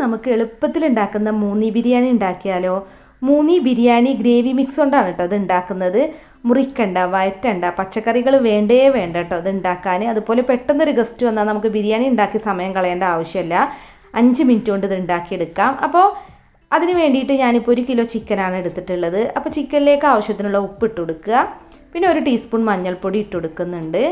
നമുക്ക് എളുപ്പത്തിൽ ഉണ്ടാക്കുന്ന മൂനി ബിരിയാണി ഉണ്ടാക്കിയാലോ? മൂനി ബിരിയാണി ഗ്രേവി മിക്സ് കൊണ്ടാണ് കേട്ടോ അത് ഉണ്ടാക്കുന്നത്. മുറിക്കണ്ട, വയറ്റണ്ട, പച്ചക്കറികൾ വേണ്ട കേട്ടോ അത് ഉണ്ടാക്കാൻ. അതുപോലെ പെട്ടെന്നൊരു ഗസ്റ്റ് വന്നാൽ നമുക്ക് ബിരിയാണി ഉണ്ടാക്കി സമയം കളയേണ്ട ആവശ്യമില്ല. 5 മിനിറ്റ് കൊണ്ട് ഇത് ഉണ്ടാക്കിയെടുക്കാം. അപ്പോൾ അതിന് വേണ്ടിയിട്ട് ഞാനിപ്പോൾ 1 കിലോ ചിക്കനാണ് എടുത്തിട്ടുള്ളത്. അപ്പോൾ ചിക്കനിലേക്ക് ആവശ്യത്തിനുള്ള ഉപ്പ് ഇട്ട് കൊടുക്കുക. പിന്നെ 1 ടീസ്പൂൺ മഞ്ഞൾപ്പൊടി ഇട്ട് കൊടുക്കുന്നുണ്ട്.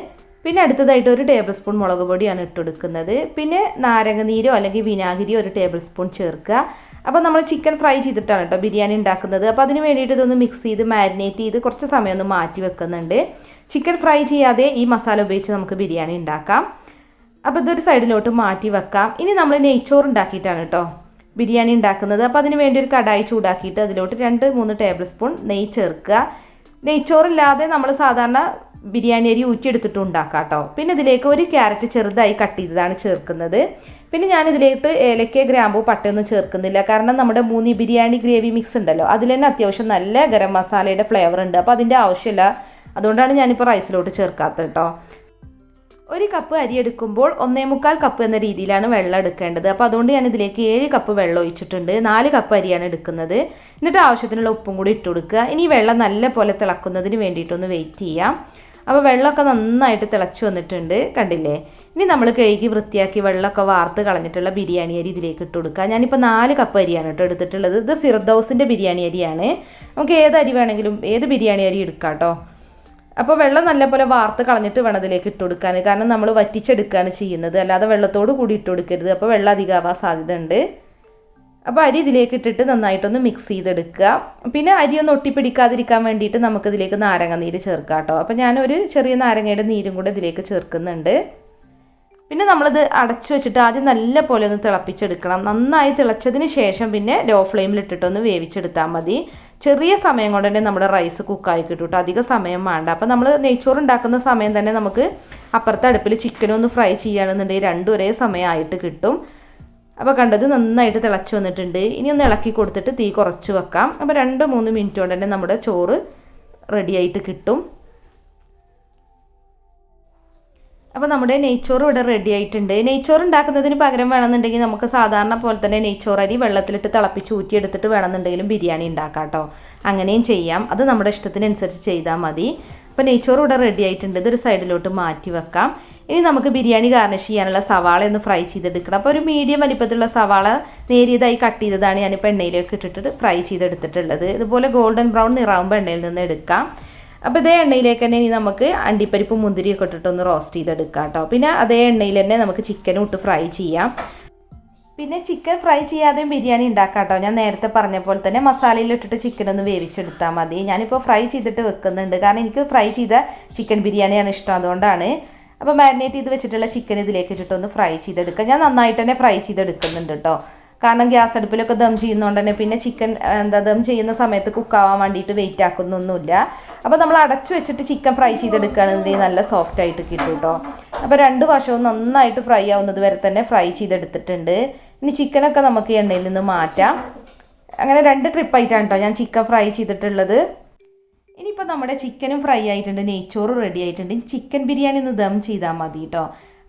പിന്നെ അടുത്തതായിട്ട് 1 ടേബിൾ സ്പൂൺ മുളക് പൊടിയാണ് ഇട്ട് കൊടുക്കുന്നത്. പിന്നെ നാരങ്ങ നീരോ അല്ലെങ്കിൽ വിനാഗിരിയോ 1 ടേബിൾ സ്പൂൺ ചേർക്കുക. അപ്പോൾ നമ്മൾ ചിക്കൻ ഫ്രൈ ചെയ്തിട്ടാണ് കേട്ടോ ബിരിയാണി ഉണ്ടാക്കുന്നത്. അപ്പോൾ അതിന് വേണ്ടിയിട്ട് ഇതൊന്ന് മിക്സ് ചെയ്ത് മാരിനേറ്റ് ചെയ്ത് കുറച്ച് സമയം ഒന്ന് മാറ്റി വെക്കുന്നുണ്ട്. ചിക്കൻ ഫ്രൈ ചെയ്യാതെ ഈ മസാല ഉപയോഗിച്ച് നമുക്ക് ബിരിയാണി ഉണ്ടാക്കാം. അപ്പോൾ ഇതൊരു സൈഡിലോട്ട് മാറ്റി വെക്കാം. ഇനി നമ്മൾ നെയ്ച്ചോറ് ഉണ്ടാക്കിയിട്ടാണ് കേട്ടോ ബിരിയാണി ഉണ്ടാക്കുന്നത്. അപ്പോൾ അതിന് വേണ്ടി ഒരു കടായി ചൂടാക്കിയിട്ട് അതിലോട്ട് 2-3 ടേബിൾ സ്പൂൺ നെയ്യ് ചേർക്കുക. നെയ്ച്ചോറില്ലാതെ നമ്മൾ സാധാരണ ബിരിയാണി അരി ഊറ്റിയെടുത്തിട്ട് ഉണ്ടാക്കാം കേട്ടോ. പിന്നെ ഇതിലേക്ക് 1 ക്യാരറ്റ് ചെറുതായി കട്ട് ചെയ്തതാണ് ചേർക്കുന്നത്. പിന്നെ ഞാനിതിലേക്ക് ഏലക്ക, ഗ്രാമ്പൂ, പട്ടയൊന്നും ചേർക്കുന്നില്ല. കാരണം നമ്മുടെ മൂനി ബിരിയാണി ഗ്രേവി മിക്സ് ഉണ്ടല്ലോ അതിൽ തന്നെ അത്യാവശ്യം നല്ല ഗരം മസാലയുടെ ഫ്ലേവർ ഉണ്ട്. അപ്പോൾ അതിൻ്റെ ആവശ്യമില്ല. അതുകൊണ്ടാണ് ഞാനിപ്പോൾ റൈസിലോട്ട് ചേർക്കാത്തത് കേട്ടോ. 1 കപ്പ് അരി എടുക്കുമ്പോൾ 1.25 കപ്പ് എന്ന രീതിയിലാണ് വെള്ളം എടുക്കേണ്ടത്. അപ്പോൾ അതുകൊണ്ട് ഞാൻ ഇതിലേക്ക് 7 കപ്പ് വെള്ളം ഒഴിച്ചിട്ടുണ്ട്. 4 കപ്പ് അരിയാണ് എടുക്കുന്നത്. എന്നിട്ട് ആവശ്യത്തിനുള്ള ഉപ്പും കൂടി ഇട്ട് കൊടുക്കുക. ഇനി വെള്ളം നല്ല പോലെ തിളക്കുന്നതിന് വേണ്ടിയിട്ടൊന്ന് വെയിറ്റ് ചെയ്യാം. അപ്പോൾ വെള്ളമൊക്കെ നന്നായിട്ട് തിളച്ച് വന്നിട്ടുണ്ട്, കണ്ടില്ലേ? ഇനി നമ്മൾ കഴുകി വൃത്തിയാക്കി വെള്ളമൊക്കെ വാർത്ത് കളഞ്ഞിട്ടുള്ള ബിരിയാണി അരി ഇതിലേക്ക് ഇട്ട് കൊടുക്കുക. ഞാനിപ്പോൾ 4 കപ്പ് അരിയാണ് കേട്ടോ എടുത്തിട്ടുള്ളത്. ഇത് ഫിർദൗസിൻ്റെ ബിരിയാണി അരിയാണ്. നമുക്ക് ഏത് അരി വേണമെങ്കിലും ഏത് ബിരിയാണി അരി എടുക്കാം കേട്ടോ. അപ്പോൾ വെള്ളം നല്ലപോലെ വാർത്ത് കളഞ്ഞിട്ട് വേണം ഇതിലേക്ക് ഇട്ട് കൊടുക്കാൻ. കാരണം നമ്മൾ വറ്റിച്ചെടുക്കുകയാണ് ചെയ്യുന്നത്, അല്ലാതെ വെള്ളത്തോട് കൂടി ഇട്ട് കൊടുക്കരുത്. അപ്പോൾ വെള്ളം അധികമാവാൻ സാധ്യത ഉണ്ട്. അപ്പോൾ അരി ഇതിലേക്ക് ഇട്ടിട്ട് നന്നായിട്ടൊന്ന് മിക്സ് ചെയ്തെടുക്കുക. പിന്നെ അരി ഒന്ന് ഒട്ടിപ്പിടിക്കാതിരിക്കാൻ വേണ്ടിയിട്ട് നമുക്കിതിലേക്ക് നാരങ്ങ നീര് ചേർക്കാം കേട്ടോ. അപ്പോൾ ഞാനൊരു ചെറിയ നാരങ്ങയുടെ നീരും കൂടെ ഇതിലേക്ക് ചേർക്കുന്നുണ്ട്. പിന്നെ നമ്മളിത് അടച്ചു വെച്ചിട്ട് ആദ്യം നല്ല പോലെ ഒന്ന് തിളപ്പിച്ചെടുക്കണം. നന്നായി തിളച്ചതിന് ശേഷം പിന്നെ ലോ ഫ്ലെയിമിലിട്ടിട്ടൊന്ന് വേവിച്ചെടുത്താൽ മതി. ചെറിയ സമയം കൊണ്ട് തന്നെ നമ്മുടെ റൈസ് കുക്കായി കിട്ടും കേട്ടോ. അധികം സമയം വേണ്ട. അപ്പോൾ നമ്മൾ നെയ്ച്ചോറ് ഉണ്ടാക്കുന്ന സമയം തന്നെ നമുക്ക് അപ്പുറത്തെ അടുപ്പിൽ ചിക്കനൊന്ന് ഫ്രൈ ചെയ്യുകയാണെന്നുണ്ടെങ്കിൽ 2 ഒരേ സമയമായിട്ട് കിട്ടും. അപ്പോൾ കണ്ടത് നന്നായിട്ട് തിളച്ച് വന്നിട്ടുണ്ട്. ഇനി ഒന്ന് ഇളക്കി കൊടുത്തിട്ട് തീ കുറച്ച് വെക്കാം. അപ്പോൾ 2-3 മിനിറ്റ് കൊണ്ട് തന്നെ നമ്മുടെ ചോറ് റെഡിയായിട്ട് കിട്ടും. അപ്പോൾ നമ്മുടെ നെയ്ച്ചോറ് ഇവിടെ റെഡി ആയിട്ടുണ്ട്. നെയ്ച്ചോറ് ഉണ്ടാക്കുന്നതിന് പകരം വേണമെന്നുണ്ടെങ്കിൽ നമുക്ക് സാധാരണ പോലെ തന്നെ നെയ്ച്ചോറ് അരി വെള്ളത്തിലിട്ട് തിളപ്പിച്ച് ഊറ്റിയെടുത്തിട്ട് വേണമെന്നുണ്ടെങ്കിലും ബിരിയാണി ഉണ്ടാക്കാം കേട്ടോ. അങ്ങനെയും ചെയ്യാം. അത് നമ്മുടെ ഇഷ്ടത്തിനനുസരിച്ച് ചെയ്താൽ മതി. അപ്പോൾ നെയ്ച്ചോറ് ഇവിടെ റെഡി ആയിട്ടുണ്ട്. ഇതൊരു സൈഡിലോട്ട് മാറ്റി വെക്കാം. ഇനി നമുക്ക് ബിരിയാണി ഗാർണിഷ് ചെയ്യാനുള്ള സവാള ഒന്ന് ഫ്രൈ ചെയ്തെടുക്കണം. അപ്പോൾ ഒരു മീഡിയം വലിപ്പത്തിലുള്ള സവാള നേരിയതായി കട്ട് ചെയ്തതാണ് ഞാനിപ്പോൾ എണ്ണയിലേക്ക് ഇട്ടിട്ട് ഫ്രൈ ചെയ്തെടുത്തിട്ടുള്ളത്. ഇതുപോലെ ഗോൾഡൻ ബ്രൗൺ നിറാവുമ്പോൾ എണ്ണയിൽ നിന്ന് എടുക്കാം. അപ്പോൾ ഇതേ എണ്ണയിലേക്ക് തന്നെ ഇനി നമുക്ക് അണ്ടിപ്പരിപ്പും മുന്തിരിയൊക്കെ ഇട്ടിട്ടൊന്ന് റോസ്റ്റ് ചെയ്തെടുക്കാം കേട്ടോ. പിന്നെ അതേ എണ്ണയിൽ തന്നെ നമുക്ക് ചിക്കനും ഇട്ട് ഫ്രൈ ചെയ്യാം. പിന്നെ ചിക്കൻ ഫ്രൈ ചെയ്യാതെ ബിരിയാണി ഉണ്ടാക്കാം കേട്ടോ. ഞാൻ നേരത്തെ പറഞ്ഞ പോലെ തന്നെ മസാലയിലിട്ടിട്ട് ചിക്കൻ ഒന്ന് വേവിച്ചെടുത്താൽ മതി. ഞാനിപ്പോൾ ഫ്രൈ ചെയ്തിട്ട് വെക്കുന്നുണ്ട്. കാരണം എനിക്ക് ഫ്രൈ ചെയ്ത ചിക്കൻ ബിരിയാണിയാണ് ഇഷ്ടം, അതുകൊണ്ടാണ്. അപ്പോൾ മാരിനേറ്റ് ചെയ്ത് വെച്ചിട്ടുള്ള ചിക്കൻ ഇതിലേക്ക് ഇട്ടിട്ടൊന്ന് ഫ്രൈ ചെയ്തെടുക്കുക. ഞാൻ നന്നായിട്ട് തന്നെ ഫ്രൈ ചെയ്തെടുക്കുന്നുണ്ട് കേട്ടോ. കാരണം ഗ്യാസ് അടുപ്പിലൊക്കെ ദം ചെയ്യുന്നതുകൊണ്ട് തന്നെ പിന്നെ ചിക്കൻ ദം ചെയ്യുന്ന സമയത്ത് കുക്കാവാൻ വേണ്ടിയിട്ട് വെയിറ്റ് ആക്കുന്നൊന്നുമില്ല. അപ്പോൾ നമ്മൾ അടച്ചു വെച്ചിട്ട് ചിക്കൻ ഫ്രൈ ചെയ്തെടുക്കുകയാണെന്നുണ്ടെങ്കിൽ നല്ല സോഫ്റ്റ് ആയിട്ട് കിട്ടും കേട്ടോ. അപ്പോൾ 2 വശവും നന്നായിട്ട് ഫ്രൈ ആവുന്നത് വരെ തന്നെ ഫ്രൈ ചെയ്തെടുത്തിട്ടുണ്ട്. ഇനി ചിക്കനൊക്കെ നമുക്ക് ഈ എണ്ണയിൽ നിന്ന് മാറ്റാം. അങ്ങനെ 2 ട്രിപ്പായിട്ടാണ് കേട്ടോ ഞാൻ ചിക്കൻ ഫ്രൈ ചെയ്തിട്ടുള്ളത്. ഇനിയിപ്പോൾ നമ്മുടെ ചിക്കനും ഫ്രൈ ആയിട്ടുണ്ട്, നെയ്ച്ചോറ് റെഡി ആയിട്ടുണ്ട്. ചിക്കൻ ബിരിയാണി ഒന്ന് ദം ചെയ്താൽ മതി കേട്ടോ.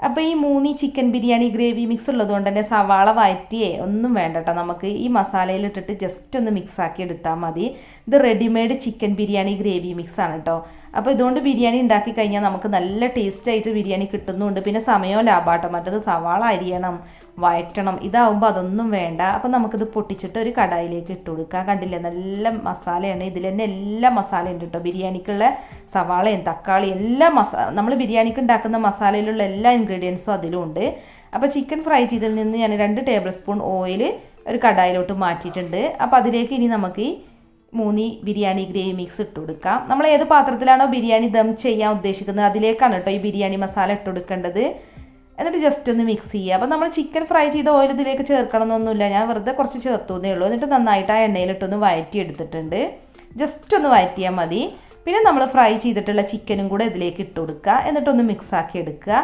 അപ്പോൾ ഈ Shmuni chicken biryani gravy mix ഉള്ളതുകൊണ്ട് തന്നെ സവാള വഴറ്റിയേ ഒന്നും വേണ്ട കേട്ടോ. നമുക്ക് ഈ മസാലയിലിട്ടിട്ട് ജസ്റ്റ് ഒന്ന് മിക്സ് ആക്കി എടുത്താൽ മതി. ഇത് readymade chicken biryani gravy mix ആണ് കേട്ടോ. അപ്പോൾ ഇതുകൊണ്ട് ബിരിയാണി ഉണ്ടാക്കി കഴിഞ്ഞാൽ നമുക്ക് നല്ല ടേസ്റ്റ് ആയിട്ട് ബിരിയാണി കിട്ടുന്നുണ്ട്. പിന്നെ സമയവും ലാഭാട്ടോ. മറ്റത് സവാള അരിയണം, വഴറ്റണം. ഇതാവുമ്പോൾ അതൊന്നും വേണ്ട. അപ്പോൾ നമുക്കിത് പൊട്ടിച്ചിട്ട് ഒരു കടായിലേക്ക് ഇട്ട് കൊടുക്കാം. കണ്ടില്ലേ, നല്ല മസാലയാണ്. ഇതിൽ തന്നെ എല്ലാ മസാലയും ഉണ്ട് കേട്ടോ. ബിരിയാണിക്കുള്ള സവാളയും തക്കാളി എല്ലാ നമ്മൾ ബിരിയാണിക്ക് ഉണ്ടാക്കുന്ന മസാലയിലുള്ള എല്ലാ ഇൻഗ്രീഡിയൻസും അതിലും ഉണ്ട്. അപ്പോൾ ചിക്കൻ ഫ്രൈ ചെയ്തതിൽ നിന്ന് ഞാൻ 2 ടേബിൾ സ്പൂൺ ഓയിൽ ഒരു കടായിലോട്ട് മാറ്റിയിട്ടുണ്ട്. അപ്പോൾ അതിലേക്ക് ഇനി നമുക്ക് ഈ മൂനി ബിരിയാണി ഗ്രേവി മിക്സ് ഇട്ട് കൊടുക്കാം. നമ്മൾ ഏത് പാത്രത്തിലാണോ ബിരിയാണി ദം ചെയ്യാൻ ഉദ്ദേശിക്കുന്നത് അതിലേക്കാണ് കേട്ടോ ഈ ബിരിയാണി മസാല ഇട്ട് കൊടുക്കേണ്ടത്. എന്നിട്ട് ജസ്റ്റ് ഒന്ന് മിക്സ് ചെയ്യുക. അപ്പോൾ നമ്മൾ ചിക്കൻ ഫ്രൈ ചെയ്ത ഓയിൽ ഇതിലേക്ക് ചേർക്കണമെന്നൊന്നുമില്ല. ഞാൻ വെറുതെ കുറച്ച് ചേർത്തുന്നേ ഉള്ളൂ. എന്നിട്ട് നന്നായിട്ട് ആ എണ്ണയിലിട്ടൊന്ന് വഴറ്റി എടുത്തിട്ടുണ്ട്. ജസ്റ്റ് ഒന്ന് വഴറ്റിയാൽ മതി. പിന്നെ നമ്മൾ ഫ്രൈ ചെയ്തിട്ടുള്ള ചിക്കനും കൂടെ ഇതിലേക്ക് ഇട്ട് കൊടുക്കുക. എന്നിട്ടൊന്ന് മിക്സ് ആക്കി എടുക്കുക.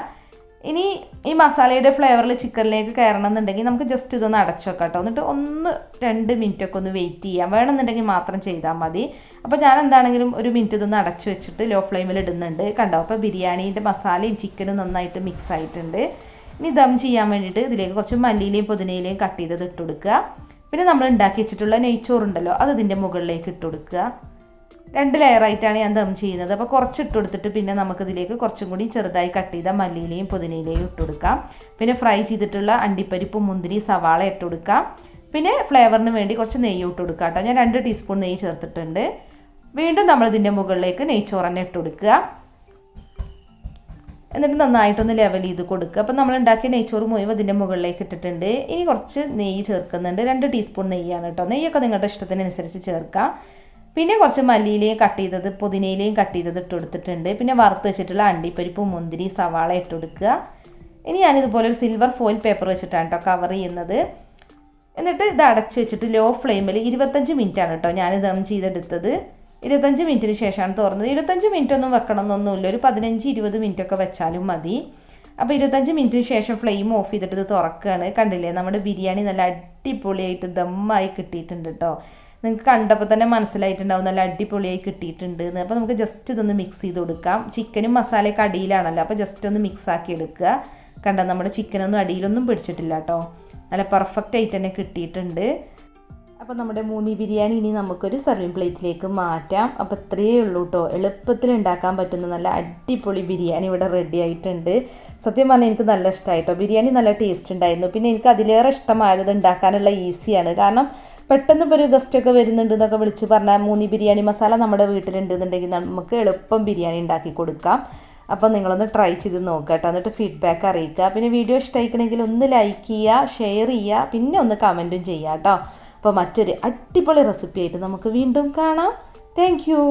ഇനി ഈ മസാലയുടെ ഫ്ലേവറിൽ ചിക്കനിലേക്ക് കയറണം എന്നുണ്ടെങ്കിൽ നമുക്ക് ജസ്റ്റ് ഇതൊന്ന് അടച്ചു വെക്കാം കേട്ടോ. എന്നിട്ട് 1-2 മിനിറ്റൊക്കെ ഒന്ന് വെയിറ്റ് ചെയ്യാം. വേണമെന്നുണ്ടെങ്കിൽ മാത്രം ചെയ്താൽ മതി. അപ്പോൾ ഞാൻ എന്താണെങ്കിലും 1 മിനിറ്റ് ഇതൊന്ന് അടച്ചു വെച്ചിട്ട് ലോ ഫ്ലെയിമിൽ ഇടുന്നുണ്ട്. കണ്ടോ, അപ്പോൾ ബിരിയാണീൻ്റെ മസാലയും ചിക്കനും നന്നായിട്ട് മിക്സ് ആയിട്ടുണ്ട്. ഇനി ദം ചെയ്യാൻ വേണ്ടിയിട്ട് ഇതിലേക്ക് കുറച്ച് മല്ലിയിലയും പുതിനയിലയും കട്ട് ചെയ്തത് ഇട്ട് കൊടുക്കുക. പിന്നെ നമ്മൾ ഉണ്ടാക്കി വെച്ചിട്ടുള്ള നെയ്ച്ചോറുണ്ടല്ലോ അത് ഇതിൻ്റെ മുകളിലേക്ക് ഇട്ട് കൊടുക്കുക. 2 ലെയറായിട്ടാണ് ഞാൻ ദം ചെയ്യുന്നത്. അപ്പോൾ കുറച്ച് ഇട്ട് കൊടുത്തിട്ട് പിന്നെ നമുക്കിതിലേക്ക് കുറച്ചും കൂടി ചെറുതായി കട്ട് ചെയ്ത മല്ലിയിലയും പുതിനയിലയും ഇട്ട് കൊടുക്കാം. പിന്നെ ഫ്രൈ ചെയ്തിട്ടുള്ള അണ്ടിപ്പരിപ്പ്, മുന്തിരി, സവാള ഇട്ട് കൊടുക്കാം. പിന്നെ ഫ്ലേവറിന് വേണ്ടി കുറച്ച് നെയ്യ് ഇട്ട് കൊടുക്കാം കേട്ടോ. ഞാൻ 2 ടീസ്പൂൺ നെയ്യ് ചേർത്തിട്ടുണ്ട്. വീണ്ടും നമ്മളിതിൻ്റെ മുകളിലേക്ക് നെയ്ച്ചോറ് തന്നെ ഇട്ട് കൊടുക്കുക. എന്നിട്ട് നന്നായിട്ടൊന്ന് ലെവൽ ചെയ്ത് കൊടുക്കുക. അപ്പോൾ നമ്മൾ ഉണ്ടാക്കിയ നെയ്ച്ചോറ് മുഴുവൻ ഇതിൻ്റെ മുകളിലേക്ക് ഇട്ടിട്ടുണ്ട്. ഇനി കുറച്ച് നെയ്യ് ചേർക്കുന്നുണ്ട്. 2 ടീസ്പൂൺ നെയ്യാണ് കേട്ടോ. നെയ്യൊക്കെ നിങ്ങളുടെ ഇഷ്ടത്തിനനുസരിച്ച് ചേർക്കാം. പിന്നെ കുറച്ച് മല്ലിയിലയും കട്ട് ചെയ്തത്, പുതിനയിലയും കട്ട് ചെയ്തത് ഇട്ട് കൊടുത്തിട്ടുണ്ട്. പിന്നെ വറുത്ത് വെച്ചിട്ടുള്ള അണ്ടിപ്പരിപ്പ്, മുന്തിരി, സവാള ഇട്ട് കൊടുക്കുക. ഇനി ഞാനിതുപോലെ ഒരു സിൽവർ ഫോയിൽ പേപ്പർ വെച്ചിട്ടാണ് കേട്ടോ കവർ ചെയ്യുന്നത്. എന്നിട്ട് ഇത് അടച്ച് വെച്ചിട്ട് ലോ ഫ്ലെയിമിൽ 25 മിനിറ്റാണ് കേട്ടോ ഞാൻ ദം ചെയ്തെടുത്തത്. 25 മിനിറ്റിന് ശേഷമാണ് തുറന്നത്. 25 മിനിറ്റ് ഒന്നും വെക്കണമെന്നൊന്നുമില്ല, ഒരു 15-20 മിനിറ്റൊക്കെ വെച്ചാലും മതി. അപ്പോൾ 25 മിനിറ്റിന് ശേഷം ഫ്ലെയിം ഓഫ് ചെയ്തിട്ട് ഇത് തുറക്കുകയാണ്. കണ്ടില്ലേ, നമ്മുടെ ബിരിയാണി നല്ല അടിപൊളിയായിട്ട് ദമ്മായി കിട്ടിയിട്ടുണ്ട് കേട്ടോ. നിങ്ങൾക്ക് കണ്ടപ്പോൾ തന്നെ മനസ്സിലായിട്ടുണ്ടാവും നല്ല അടിപൊളിയായി കിട്ടിയിട്ടുണ്ട് എന്ന്. അപ്പോൾ നമുക്ക് ജസ്റ്റ് ഇതൊന്ന് മിക്സ് ചെയ്ത് കൊടുക്കാം. ചിക്കനും മസാലയൊക്കെ അടിയിലാണല്ലോ, അപ്പോൾ ജസ്റ്റ് ഒന്ന് മിക്സ് ആക്കി എടുക്കുക. കണ്ടോ, നമ്മുടെ ചിക്കനൊന്നും അടിയിലൊന്നും പിടിച്ചിട്ടില്ല കേട്ടോ. നല്ല പെർഫെക്റ്റ് ആയിട്ട് തന്നെ കിട്ടിയിട്ടുണ്ട്. അപ്പോൾ നമ്മുടെ മൂനി ബിരിയാണി ഇനി നമുക്കൊരു സർവിങ് പ്ലേറ്റിലേക്ക് മാറ്റാം. അപ്പോൾ ഇത്രയേ ഉള്ളൂ കേട്ടോ. എളുപ്പത്തിൽ ഉണ്ടാക്കാൻ പറ്റുന്ന നല്ല അടിപൊളി ബിരിയാണി ഇവിടെ റെഡി ആയിട്ടുണ്ട്. സത്യം പറഞ്ഞാൽ എനിക്ക് നല്ല ഇഷ്ടമായിട്ടോ. ബിരിയാണി നല്ല ടേസ്റ്റ് ഉണ്ടായിരുന്നു. പിന്നെ എനിക്ക് അതിലേറെ ഇഷ്ടമായത് ഉണ്ടാക്കാനുള്ള ഈസിയാണ്. കാരണം പെട്ടെന്ന് ഇപ്പോൾ ഒരു ഗസ്റ്റൊക്കെ വരുന്നുണ്ട് എന്നൊക്കെ വിളിച്ച് പറഞ്ഞാൽ മൂനി ബിരിയാണി മസാല നമ്മുടെ വീട്ടിലുണ്ടെന്നുണ്ടെങ്കിൽ നമുക്ക് എളുപ്പം ബിരിയാണി ഉണ്ടാക്കി കൊടുക്കാം. അപ്പോൾ നിങ്ങളൊന്ന് ട്രൈ ചെയ്ത് നോക്കുക കേട്ടോ. എന്നിട്ട് ഫീഡ്ബാക്ക് അറിയിക്കുക. പിന്നെ വീഡിയോ ഇഷ്ടമായിക്കണമെങ്കിൽ ഒന്ന് ലൈക്ക് ചെയ്യുക, ഷെയർ ചെയ്യുക, പിന്നെ ഒന്ന് കമൻറ്റും ചെയ്യുക കേട്ടോ. അപ്പോൾ മറ്റൊരു അടിപൊളി റെസിപ്പി ആയിട്ട് നമുക്ക് വീണ്ടും കാണാം. Thank you.